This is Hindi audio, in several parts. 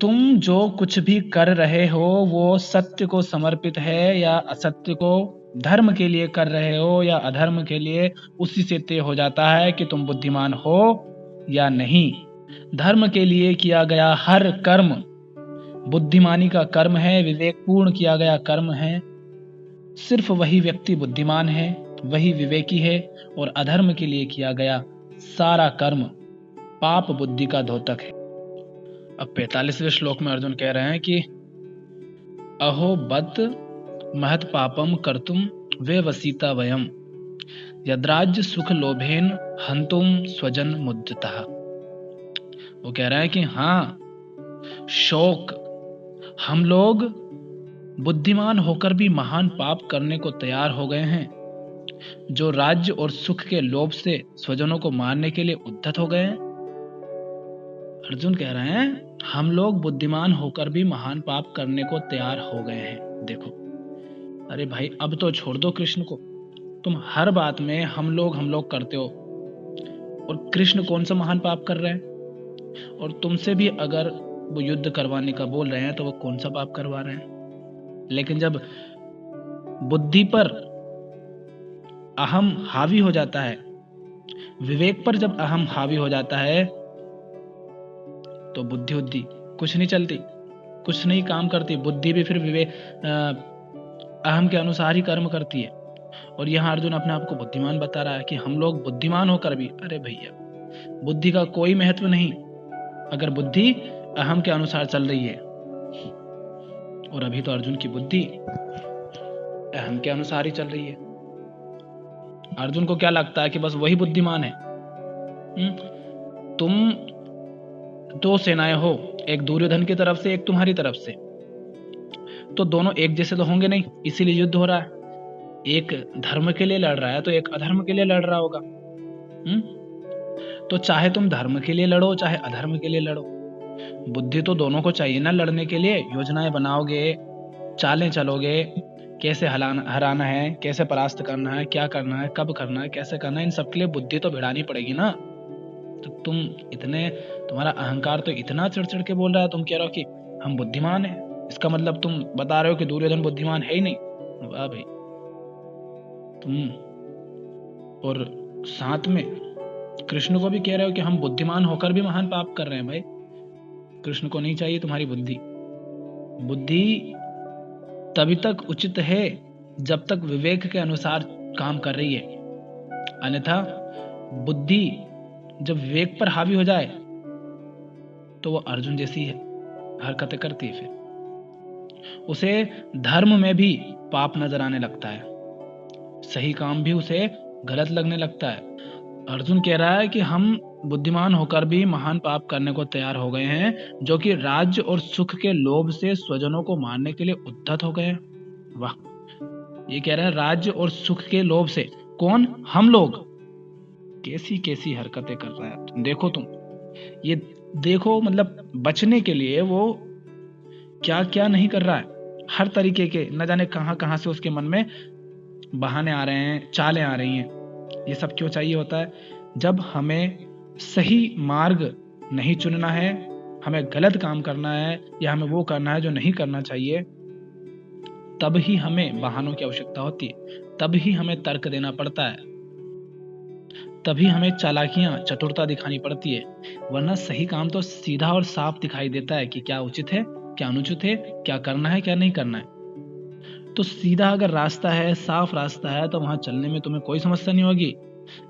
तुम जो कुछ भी कर रहे हो वो सत्य को समर्पित है या असत्य को, धर्म के लिए कर रहे हो या अधर्म के लिए, उसी से तय हो जाता है कि तुम बुद्धिमान हो या नहीं। धर्म के लिए किया गया हर कर्म बुद्धिमानी का कर्म है, विवेकपूर्ण किया गया कर्म है। सिर्फ वही व्यक्ति बुद्धिमान है, वही विवेकी है, और अधर्म के लिए किया गया सारा कर्म पाप बुद्धि का द्योतक है। अब 45वें श्लोक में अर्जुन कह रहे हैं कि अहो बत महत पापम कर्तुम वे वसीता वयम यद्राज्य सुख लोभेन हंतुम स्वजन मुद्दतः। वो कह रहा है कि हाँ, शोक, हम लोग बुद्धिमान होकर भी महान पाप करने को तैयार हो गए हैं, जो राज्य और सुख के लोभ से स्वजनों को मारने के लिए उद्धत हो गए हैं। अर्जुन कह रहे हैं हम लोग बुद्धिमान होकर भी महान पाप करने को तैयार हो गए हैं। देखो, अरे भाई अब तो छोड़ दो कृष्ण को। तुम हर बात में हम लोग करते हो, और कृष्ण कौन सा महान पाप कर रहे हैं? और तुमसे भी अगर वो युद्ध करवाने का बोल रहे हैं तो वो कौन सा पाप करवा रहे हैं? लेकिन जब बुद्धि पर अहम हावी हो जाता है, विवेक पर जब अहम हावी हो जाता है, तो बुद्धि कुछ नहीं चलती, कुछ नहीं काम करती। बुद्धि भी फिर विवेक अहम के अनुसार ही कर्म करती है। और यहाँ अर्जुन अपने आप को बुद्धिमान बता रहा है कि हम लोग बुद्धिमान होकर भी, अरे भैया, बुद्धि का कोई महत्व नहीं अगर बुद्धि अहम के अनुसार चल रही है। और अभी तो अर्जुन की बुद्धि अहम के अनुसार ही चल रही है। अर्जुन को क्या लगता है कि बस वही बुद्धिमान है। तुम दो सेनाएं हो, एक दुर्योधन की तरफ से, एक तुम्हारी तरफ से, तो दोनों एक जैसे तो होंगे नहीं, इसीलिए युद्ध हो रहा है। एक धर्म के लिए लड़ रहा है तो एक अधर्म के लिए लड़ रहा होगा। तो चाहे तुम धर्म के लिए लड़ो चाहे अधर्म के लिए लड़ो, बुद्धि तो दोनों को चाहिए ना लड़ने के लिए। योजनाएं बनाओगे, चालें चलोगे, कैसे हराना है, कैसे परास्त करना है, क्या करना है, कब करना है, कैसे करना है, इन सब के लिए बुद्धि तो भिड़ानी पड़ेगी ना। तो तुम्हारा अहंकार तो इतना चढ़ के बोल रहा है, तुम कह रहे हो कि हम बुद्धिमान हैं, इसका मतलब तुम बता रहे हो कि दुर्योधन बुद्धिमान है ही नहीं। वाह भाई, तुम और साथ में कृष्ण को भी कह रहे हो कि हम बुद्धिमान होकर भी महान पाप कर रहे हैं। भाई, कृष्ण को नहीं चाहिए तुम्हारी बुद्धि। बुद्धि तभी तक उचित है जब तक विवेक के अनुसार काम कर रही है, अन्यथा बुद्धि जब विवेक पर हावी हो जाए तो वो अर्जुन जैसी है हरकतें करती है। फिर उसे धर्म में भी पाप नजर आने लगता है, सही काम भी उसे गलत लगने लगता है। अर्जुन कह रहा है कि हम बुद्धिमान होकर भी महान पाप करने को तैयार हो गए हैं, जो कि राज्य और सुख के लोभ से स्वजनों को मारने के लिए उद्धत हो गए हैं। वाह, ये कह रहे हैं राज्य और सुख के लोभ से। कौन? हम लोग। कैसी कैसी हरकतें कर रहा है तुम, देखो तुम ये देखो, मतलब बचने के लिए वो क्या क्या नहीं कर रहा है। हर तरीके के न जाने कहां कहां से उसके मन में बहाने आ रहे हैं, चालें आ रही हैं। ये सब क्यों चाहिए होता है? जब हमें सही मार्ग नहीं चुनना है, हमें गलत काम करना है, या हमें वो करना है जो नहीं करना चाहिए, तब ही हमें बहानों की आवश्यकता होती है, तब ही हमें तर्क देना पड़ता है, तभी हमें चालाकियां, चतुरता दिखानी पड़ती है। वरना सही काम तो सीधा और साफ दिखाई देता है कि क्या उचित है, क्या अनुचित है, क्या करना है, क्या नहीं करना है। तो सीधा अगर रास्ता है, साफ रास्ता है, तो वहां चलने में तुम्हें कोई समस्या नहीं होगी।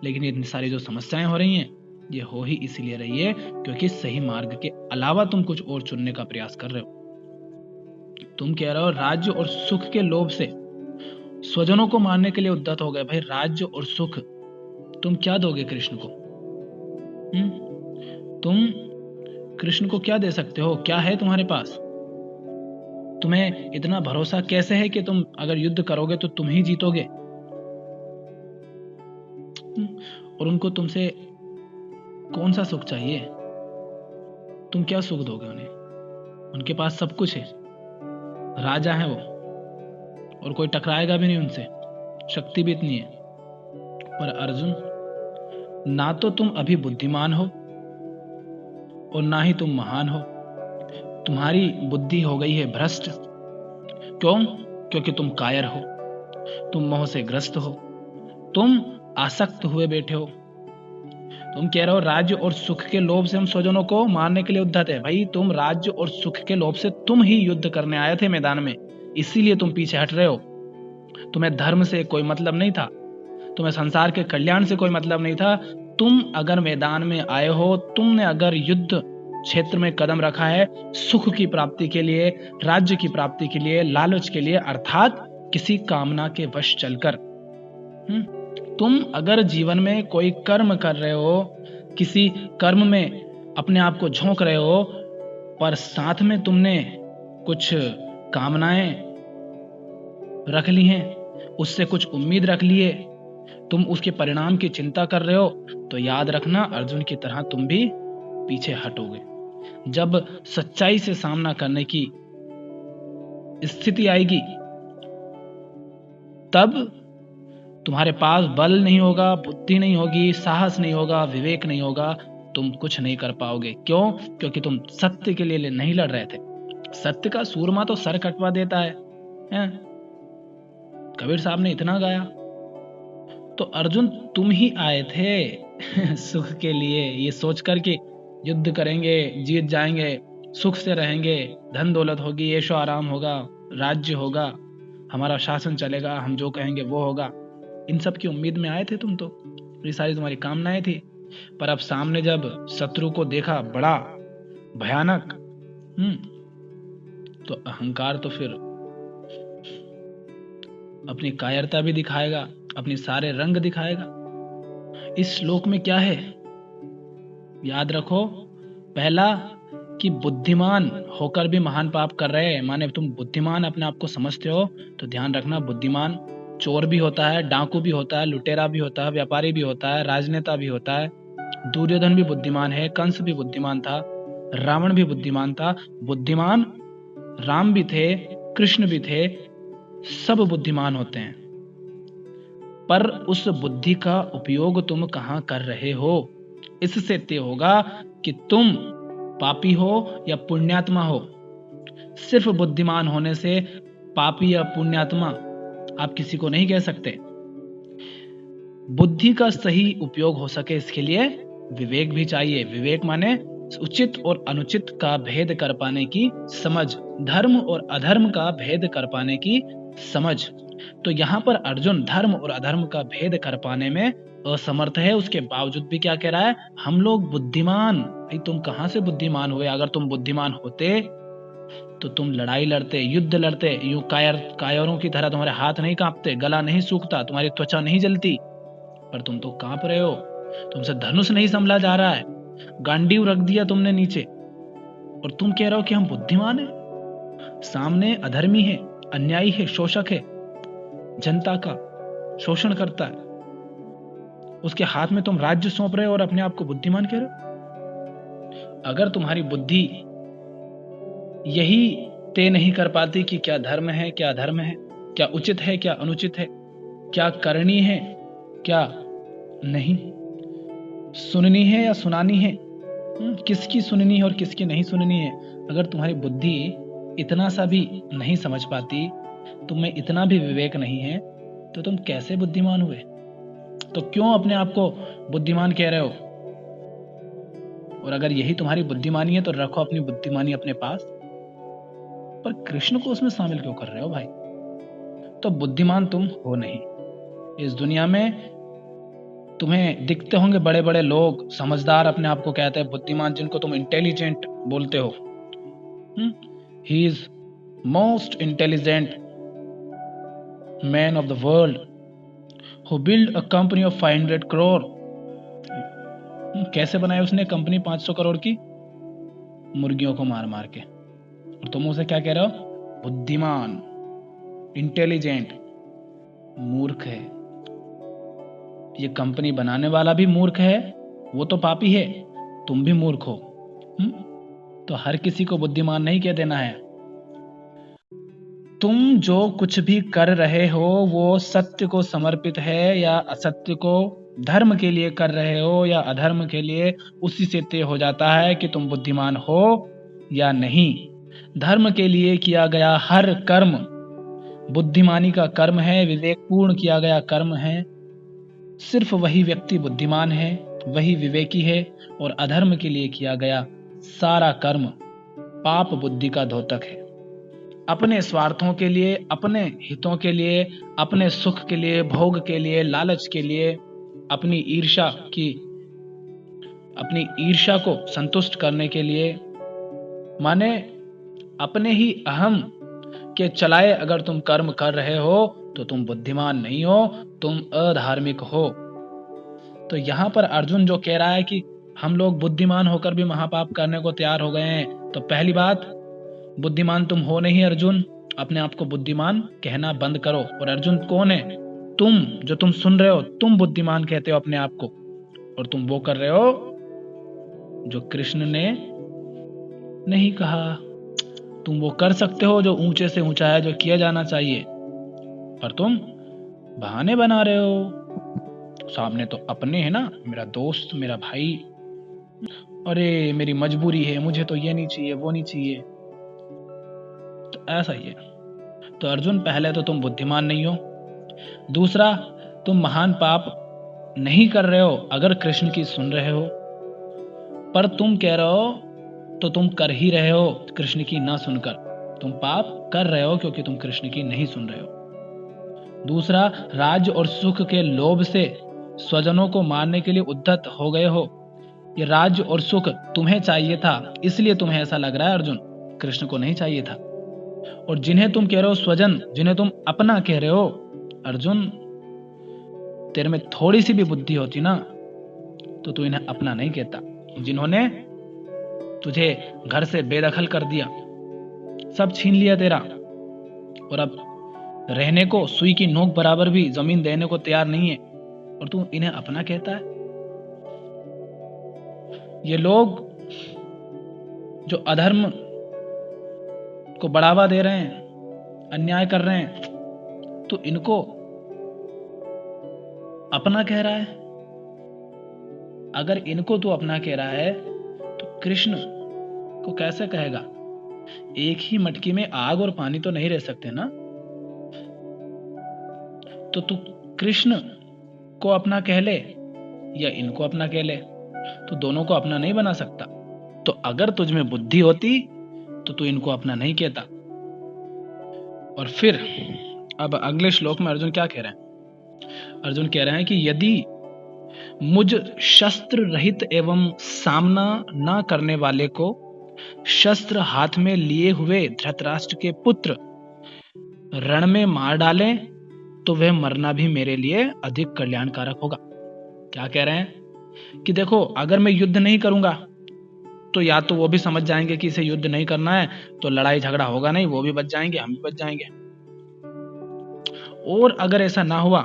लेकिन इतनी सारी जो समस्याएं हो रही हैं, ये हो ही इसलिए रही है क्योंकि सही मार्ग के अलावा तुम कुछ और चुनने का प्रयास कर रहे हो। तुम कह रहे हो राज्य और सुख के लोभ से स्वजनों को मारने के लिए उद्यत हो गए। भाई, राज्य और सुख तुम क्या दोगे कृष्ण को? तुम कृष्ण को क्या दे सकते हो? क्या है तुम्हारे पास? तुम्हें इतना भरोसा कैसे है कि तुम अगर युद्ध करोगे तो तुम ही जीतोगे? और उनको तुमसे कौन सा सुख चाहिए? तुम क्या सुख दोगे उन्हें? उनके पास सब कुछ है, राजा है वो, और कोई टकराएगा भी नहीं उनसे, शक्ति भी इतनी है। पर अर्जुन, ना तो तुम अभी बुद्धिमान हो और ना ही तुम महान हो, तुम्हारी बुद्धि हो गई है भ्रष्ट। क्यों? क्योंकि तुम कायर हो, तुम मोह से ग्रस्त हो, तुम आसक्त हुए बैठे हो। तुम कह रहे हो राज्य और सुख के लोभ से हम स्वजनों को मारने के लिए उद्धत है। भाई तुम राज्य और सुख के लोभ से तुम ही युद्ध करने आए थे मैदान में, इसीलिए तुम पीछे हट रहे हो। तुम्हें धर्म से कोई मतलब नहीं था, तुम्हें संसार के कल्याण से कोई मतलब नहीं था। तुम अगर मैदान में आए हो, तुमने अगर युद्ध क्षेत्र में कदम रखा है सुख की प्राप्ति के लिए, राज्य की प्राप्ति के लिए, लालच के लिए, अर्थात किसी कामना के वश चलकर। तुम अगर जीवन में कोई कर्म कर रहे हो, किसी कर्म में अपने आप को झोंक रहे हो, पर साथ में तुमने कुछ कामनाएं रख ली हैं, उससे कुछ उम्मीद रख लिए, तुम उसके परिणाम की चिंता कर रहे हो, तो याद रखना अर्जुन की तरह तुम भी पीछे हटोगे। जब सच्चाई से सामना करने की स्थिति आएगी, तब तुम्हारे पास बल नहीं होगा, बुद्धि नहीं होगी, साहस नहीं होगा, विवेक नहीं होगा, तुम कुछ नहीं कर पाओगे। क्यों? क्योंकि तुम सत्य के लिए नहीं लड़ रहे थे। सत्य का सूरमा तो सर कटवा देता है? कबीर साहब ने इतना गाया। तो अर्जुन तुम ही आए थे सुख के लिए, ये सोच कर के युद्ध करेंगे, जीत जाएंगे, सुख से रहेंगे, धन दौलत होगी, ऐशो आराम होगा, राज्य होगा, हमारा शासन चलेगा, हम जो कहेंगे वो होगा। इन सब की उम्मीद में आए थे तुम, तो ये सारी तुम्हारी कामनाएं थी। पर अब सामने जब शत्रु को देखा बड़ा भयानक, तो अहंकार तो फिर अपनी कायरता भी दिखाएगा, अपने सारे रंग दिखाएगा। इस श्लोक में क्या है याद रखो। पहला कि बुद्धिमान होकर भी महान पाप कर रहे हैं, माने तुम बुद्धिमान अपने आप को समझते हो, तो ध्यान रखना बुद्धिमान चोर भी होता है, डाकू भी होता है, लुटेरा भी होता है, व्यापारी भी होता है, राजनेता भी होता है। दुर्योधन भी बुद्धिमान है, कंस भी बुद्धिमान था, रावण भी बुद्धिमान था। बुद्धिमान राम भी थे, कृष्ण भी थे, सब बुद्धिमान होते हैं। पर उस बुद्धि का उपयोग तुम कहां कर रहे हो, इससे तय होगा कि तुम पापी हो या पुण्यात्मा हो। सिर्फ बुद्धिमान होने से पापी या पुण्यात्मा आप किसी को नहीं कह सकते। बुद्धि का सही उपयोग हो सके, इसके लिए विवेक भी चाहिए। विवेक माने उचित और अनुचित का भेद कर पाने की समझ, धर्म और अधर्म का भेद कर पाने की समझ। तो यहाँ पर अर्जुन धर्म और अधर्म का भेद कर पाने में असमर्थ है, उसके बावजूद भी क्या कह रहा है, हम लोग बुद्धिमान। भाई तुम कहां से बुद्धिमान हुए? अगर तुम बुद्धिमान होते तो तुम लड़ाई लड़ते, युद्ध लड़ते, यूं कायरों की तरह तुम्हारे हाथ नहीं कांपते, गला नहीं सूखता, तुम्हारी त्वचा नहीं जलती। पर तुम तो कांप रहे हो, तुमसे धनुष नहीं संभला जा रहा है, गांडीव रख दिया तुमने नीचे, और तुम कह रहे हो कि हम बुद्धिमान हैं। सामने अधर्मी है, अन्यायी है, शोषक है, जनता का शोषण करता है, उसके हाथ में तुम राज्य सौंप रहे हो और अपने आप को बुद्धिमान कह रहे हो। अगर तुम्हारी बुद्धि यही तय नहीं कर पाती कि क्या धर्म है, क्या अधर्म है, क्या उचित है, क्या अनुचित है, क्या करनी है, क्या नहीं, सुननी है या सुनानी है, किसकी सुननी है और किसकी नहीं सुननी है, अगर तुम्हारी बुद्धि इतना सा भी नहीं समझ पाती, तुम्हें इतना भी विवेक नहीं है, तो तुम कैसे बुद्धिमान हुए? तो क्यों अपने आप को बुद्धिमान कह रहे हो? और अगर यही तुम्हारी बुद्धिमानी है तो रखो अपनी बुद्धिमानी अपने पास, पर कृष्ण को उसमें शामिल क्यों कर रहे हो भाई? तो बुद्धिमान तुम हो नहीं। इस दुनिया में तुम्हें दिखते होंगे बड़े बड़े लोग, समझदार अपने आप को कहते हैं, बुद्धिमान, जिनको तुम इंटेलिजेंट बोलते हो। He is most intelligent man of the world who build a company of 500 crore. कैसे बनाई उसने कंपनी 500 करोड़ की? मुर्गियों को मार मार के। और तुम उसे क्या कह रहे हो? बुद्धिमान, इंटेलिजेंट। मूर्ख है। ये कंपनी बनाने वाला भी मूर्ख है, वो तो पापी है, तुम भी मूर्ख हो। तो हर किसी को बुद्धिमान नहीं कह देना है। तुम जो कुछ भी कर रहे हो वो सत्य को समर्पित है या असत्य को, धर्म के लिए कर रहे हो या अधर्म के लिए, उसी से तय हो जाता है कि तुम बुद्धिमान हो या नहीं। धर्म के लिए किया गया हर कर्म बुद्धिमानी का कर्म है, विवेकपूर्ण किया गया कर्म है। सिर्फ वही व्यक्ति बुद्धिमान है, वही विवेकी है, और अधर्म के लिए किया गया सारा कर्म पाप बुद्धि का द्योतक है। अपने स्वार्थों के लिए, अपने हितों के लिए, अपने सुख के लिए, भोग के लिए, लालच के लिए, अपनी ईर्ष्या को संतुष्ट करने के लिए, माने अपने ही अहम के चलाए अगर तुम कर्म कर रहे हो तो तुम बुद्धिमान नहीं हो, तुम अधार्मिक हो। तो यहां पर अर्जुन जो कह रहा है कि हम लोग बुद्धिमान होकर भी महापाप करने को तैयार हो गए हैं, तो पहली बात, बुद्धिमान तुम हो नहीं अर्जुन। अपने आप को बुद्धिमान कहना बंद करो। और अर्जुन कौन है? तुम, जो तुम सुन रहे हो, तुम बुद्धिमान कहते हो अपने आप को, और तुम वो कर रहे हो जो कृष्ण ने नहीं कहा। तुम वो कर सकते हो जो ऊंचे से ऊंचा है, जो किया जाना चाहिए, पर तुम बहाने बना रहे हो। सामने तो अपने है ना, मेरा दोस्त, मेरा भाई, अरे मेरी मजबूरी है, मुझे तो ये नहीं चाहिए, वो नहीं चाहिए। तो ऐसा ही है। तो अर्जुन, पहले तो तुम बुद्धिमान नहीं हो, दूसरा तुम महान पाप नहीं कर रहे हो अगर कृष्ण की सुन रहे हो, पर तुम कह रहे हो तो तुम कर ही रहे हो कृष्ण की ना सुनकर। तुम पाप कर रहे हो क्योंकि तुम कृष्ण की नहीं सुन रहे हो। दूसरा, राज्य और सुख के लोभ से स्वजनों को मारने के लिए उद्यत हो गए हो। ये राज्य और सुख तुम्हें चाहिए था, इसलिए तुम्हें ऐसा लग रहा है अर्जुन, कृष्ण को नहीं चाहिए था। और जिन्हें तुम कह रहे हो स्वजन, जिन्हें तुम अपना कह रहे हो, अर्जुन तेरे में थोड़ी सी भी बुद्धि होती ना तो तू इन्हें अपना नहीं कहता। जिन्होंने तुझे घर से बेदखल कर दिया, सब छीन लिया तेरा, और अब रहने को सुई की नोक बराबर भी जमीन देने को तैयार नहीं है, और तू इन्हें अपना कहता है। ये लोग जो अधर्म को बढ़ावा दे रहे हैं, अन्याय कर रहे हैं, तो इनको अपना कह रहा है। अगर इनको तू अपना कह रहा है तो कृष्ण को कैसे कहेगा? एक ही मटकी में आग और पानी तो नहीं रह सकते ना। तो तू कृष्ण को अपना कह ले या इनको अपना कह ले, तो दोनों को अपना नहीं बना सकता। तो अगर तुझ में बुद्धि होती तो तू इनको अपना नहीं कहता। और फिर अब अगले श्लोक में अर्जुन क्या कह रहे हैं? अर्जुन कह रहे हैं कि यदि मुझ शस्त्र रहित एवं सामना न करने वाले को शस्त्र हाथ में लिए हुए धृतराष्ट्र के पुत्र रण में मार डालें तो वह मरना भी मेरे लिए अधिक कल्याणकारक होगा। क्या कह रहे हैं? कि देखो, अगर मैं युद्ध नहीं करूंगा तो या तो वो भी समझ जाएंगे कि इसे युद्ध नहीं करना है, तो लड़ाई झगड़ा होगा नहीं, वो भी बच जाएंगे, हम भी बच जाएंगे। और अगर ऐसा ना हुआ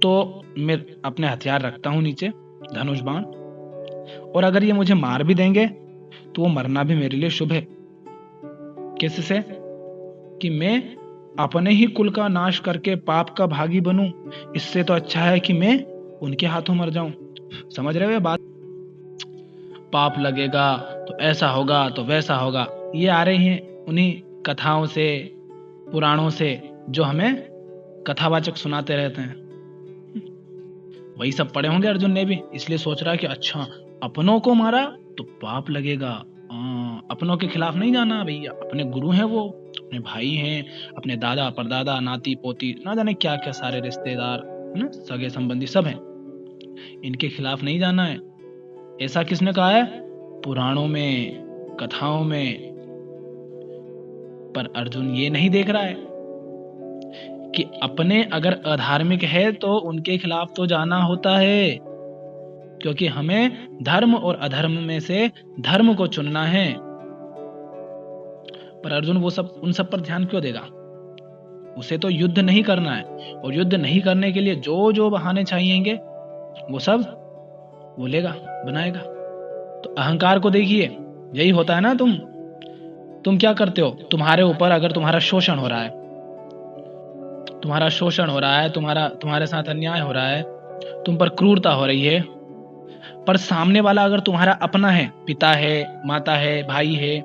तो मैं अपने हथियार रखता हूं नीचे, धनुष बाण, और अगर ये मुझे मार भी देंगे तो वो मरना भी मेरे लिए शुभ है। किससे? कि मैं अपने ही कुल का नाश करके पाप का भागी बनूं, इससे तो अच्छा है कि मैं उनके हाथों मर जाऊं। समझ रहे हो ये बात? पाप लगेगा तो ऐसा होगा तो वैसा होगा, ये आ रही हैं उन्हीं कथाओं से, पुराणों से, जो हमें कथावाचक सुनाते रहते हैं। वही सब पढ़े होंगे अर्जुन ने भी, इसलिए सोच रहा है कि अच्छा, अपनों को मारा तो पाप लगेगा। अपनों के खिलाफ नहीं जाना भैया, अपने गुरु हैं वो, अपने भाई हैं, अपने दादा परदादा नाती पोती ना जाने क्या क्या सारे रिश्तेदार है ना, सगे संबंधी सब हैं, इनके खिलाफ नहीं जाना है। ऐसा किसने कहा है? पुराणों में, कथाओं में। पर अर्जुन ये नहीं देख रहा है कि अपने अगर अधार्मिक है तो उनके खिलाफ तो जाना होता है, क्योंकि हमें धर्म और अधर्म में से धर्म को चुनना है। पर अर्जुन वो सब, उन सब पर ध्यान क्यों देगा? उसे तो युद्ध नहीं करना है, और युद्ध नहीं करने के लिए जो जो बहाने चाहिएंगे वो सब वो लेगा, बनाएगा। तो अहंकार को देखिए, यही होता है ना। तुम क्या करते हो? तुम्हारे ऊपर अगर तुम्हारा शोषण हो रहा है, तुम्हारे साथ अन्याय हो रहा है, तुम पर क्रूरता हो रही है, पर सामने वाला अगर तुम्हारा अपना है, पिता है, माता है, भाई है,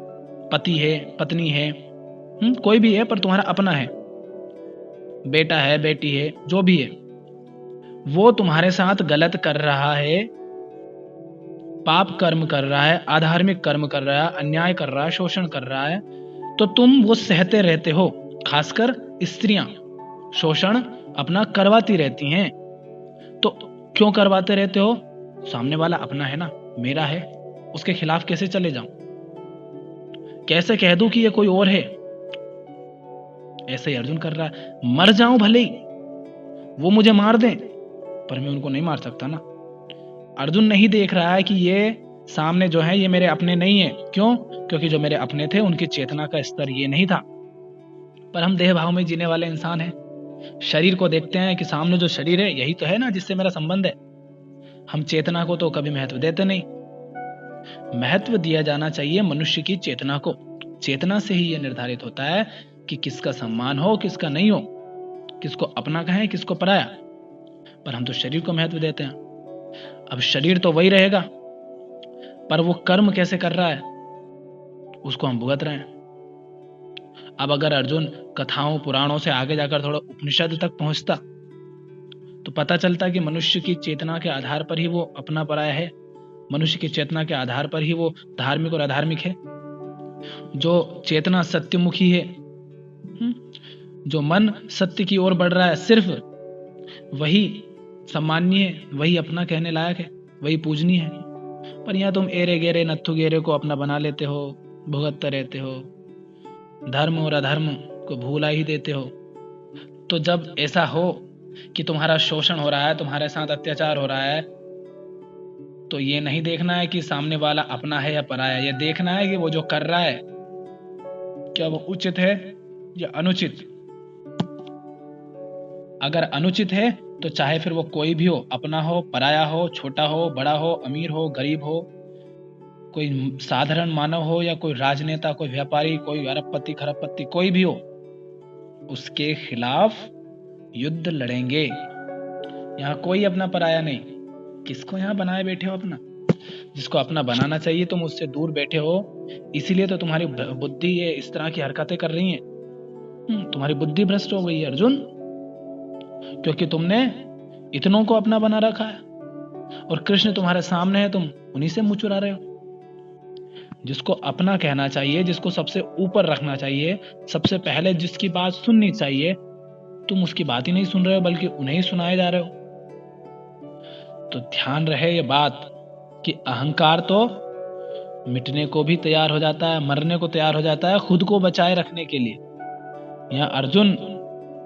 पति है, पत्नी है, कोई भी है पर तुम्हारा अपना है, बेटा है, बेटी है, जो भी है, वो तुम्हारे साथ गलत कर रहा है, पाप कर्म कर रहा है, अधार्मिक कर्म कर रहा है, अन्याय कर रहा है, शोषण कर रहा है, तो तुम वो सहते रहते हो। खासकर स्त्रियां शोषण अपना करवाती रहती हैं। तो क्यों करवाते रहते हो? सामने वाला अपना है ना, मेरा है, उसके खिलाफ कैसे चले जाऊं? कैसे कह दूं कि ये कोई और है? ऐसे ही अर्जुन कर रहा है। मर जाऊं भले ही, वो मुझे मार दें, पर मैं उनको नहीं मार सकता ना। अर्जुन नहीं देख रहा है कि ये सामने जो है ये मेरे अपने नहीं है। क्यों? क्योंकि जो मेरे अपने थे उनकी चेतना का स्तर ये नहीं था। पर हम देह भाव में जीने वाले इंसान हैं, शरीर को देखते हैं कि सामने जो शरीर है यही तो है ना जिससे मेरा संबंध है। हम चेतना को तो कभी महत्व देते नहीं। महत्व दिया जाना चाहिए मनुष्य की चेतना को। चेतना से ही यह निर्धारित होता है कि किसका सम्मान हो, किसका नहीं हो, किसको अपना कहें, किसको पराया। पर हम तो शरीर को महत्व देते हैं। अब शरीर तो वही रहेगा, पर वो कर्म कैसे कर रहा है उसको हम भुगत रहे हैं। अब अगर अर्जुन कथाओं पुराणों से आगे जाकर थोड़ा उपनिषद तक पहुंचता तो पता चलता कि मनुष्य की चेतना के आधार पर ही वो अपना पराया है, मनुष्य की चेतना के आधार पर ही वो धार्मिक और अधार्मिक है। जो चेतना सत्यमुखी है, जो मन सत्य की ओर बढ़ रहा है, सिर्फ वही सम्माननीय है, वही अपना कहने लायक है, वही पूजनीय है। पर यहाँ तुम एरे गेरे नत्थु गेरे को अपना बना लेते हो, भुगतते रहते हो, धर्म और अधर्म को भूला ही देते हो। तो जब ऐसा हो कि तुम्हारा शोषण हो रहा है, तुम्हारे साथ अत्याचार हो रहा है, तो ये नहीं देखना है कि सामने वाला अपना है या पराया, ये देखना है कि वो जो कर रहा है क्या वो उचित है या अनुचित। अगर अनुचित है तो चाहे फिर वो कोई भी हो, अपना हो, पराया हो, छोटा हो, बड़ा हो, अमीर हो, गरीब हो, कोई साधारण मानव हो या कोई राजनेता, कोई व्यापारी, कोई अरबपति खरबपति, कोई भी हो, उसके खिलाफ युद्ध लड़ेंगे। यहाँ कोई अपना पराया नहीं। किसको यहाँ बनाए बैठे हो अपना? जिसको अपना बनाना चाहिए तुम उससे दूर बैठे हो, इसीलिए तो तुम्हारी बुद्धि ये इस तरह की हरकतें कर रही है। तुम्हारी बुद्धि भ्रष्ट हो गई है अर्जुन, क्योंकि तुमने इतनों को अपना बना रखा है और कृष्ण तुम्हारे सामने है, तुम उन्हीं से मुंह चुरा रहे हो। जिसको अपना कहना चाहिए, जिसको सबसे ऊपर रखना चाहिए, सबसे पहले जिसकी बात सुननी चाहिए, तुम उसकी बात ही नहीं सुन रहे हो बल्कि उन्हें ही सुनाए जा रहे हो। तो ध्यान रहे ये बात कि अहंकार तो मिटने को भी तैयार हो जाता है, मरने को तैयार हो जाता है खुद को बचाए रखने के लिए। यहाँ अर्जुन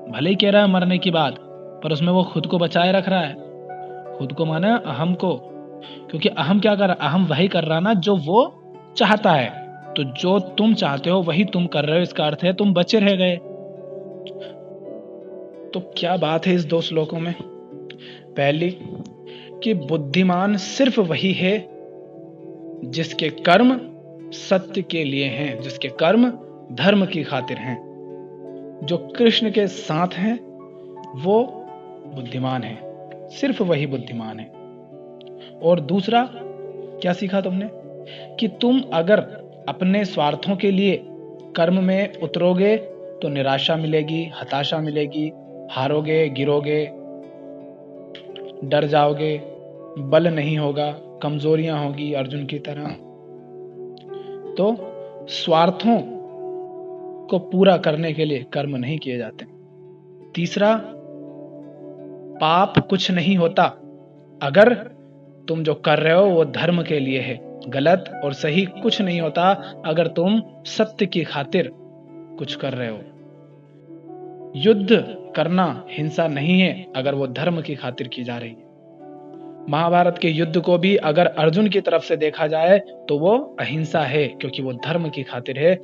भले ही कह रहा है मरने की बात, पर उसमें वो खुद को बचाए रख रहा है। खुद को माना अहम को, क्योंकि अहम क्या कर रहा? अहम वही कर रहा ना जो वो चाहता है। तो जो तुम चाहते हो वही तुम कर रहे हो, इसका अर्थ है तुम बचे रह गए। तो क्या बात है इस दो श्लोकों में? पहली कि बुद्धिमान सिर्फ वही है जिसके कर्म सत्य के लिए हैं, जिसके कर्म धर्म की खातिर हैं, जो कृष्ण के साथ हैं वो बुद्धिमान है, सिर्फ वही बुद्धिमान है। और दूसरा क्या सीखा तुमने? कि तुम अगर अपने स्वार्थों के लिए कर्म में उतरोगे तो निराशा मिलेगी, हताशा मिलेगी, हारोगे, गिरोगे, डर जाओगे, बल नहीं होगा, कमजोरियां होगी अर्जुन की तरह। तो स्वार्थों को पूरा करने के लिए कर्म नहीं किए जाते। तीसरा, पाप कुछ नहीं होता अगर तुम जो कर रहे हो वो धर्म के लिए है। गलत और सही कुछ नहीं होता अगर तुम सत्य की खातिर कुछ कर रहे हो। युद्ध करना हिंसा नहीं है अगर वो धर्म की खातिर की जा रही है। महाभारत के युद्ध को भी अगर अर्जुन की तरफ से देखा जाए तो वो अहिंसा है क्योंकि वो धर्म की खातिर है,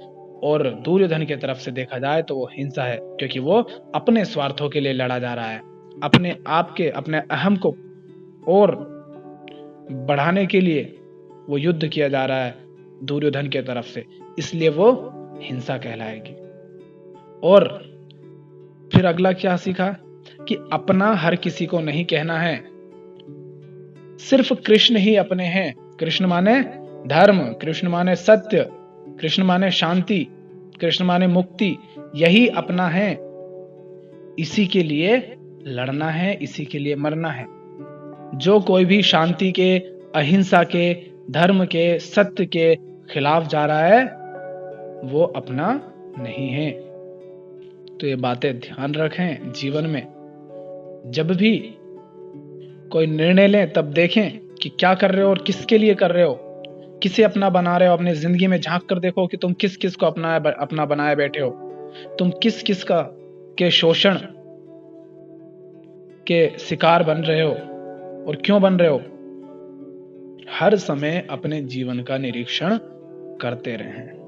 और दुर्योधन की तरफ से देखा जाए तो वो हिंसा है क्योंकि वो अपने स्वार्थों के लिए लड़ा जा रहा है, अपने आप के, अपने अहम को और बढ़ाने के लिए वो युद्ध किया जा रहा है दुर्योधन के तरफ से, इसलिए वो हिंसा कहलाएगी। और फिर अगला क्या सीखा? कि अपना हर किसी को नहीं कहना है, सिर्फ कृष्ण ही अपने हैं। कृष्ण माने धर्म, कृष्ण माने सत्य, कृष्ण माने शांति, कृष्ण माने मुक्ति, यही अपना है। इसी के लिए लड़ना है, इसी के लिए मरना है। जो कोई भी शांति के, अहिंसा के, धर्म के, सत्य के खिलाफ जा रहा है वो अपना नहीं है। तो ये बातें ध्यान रखें जीवन में। जब भी कोई निर्णय लें तब देखें कि क्या कर रहे हो और किसके लिए कर रहे हो, किसे अपना बना रहे हो। अपनी जिंदगी में झांक कर देखो कि तुम किस किस को अपना बनाए बैठे हो, तुम किस किस का के शोषण के शिकार बन रहे हो और क्यों बन रहे हो। हर समय अपने जीवन का निरीक्षण करते रहें।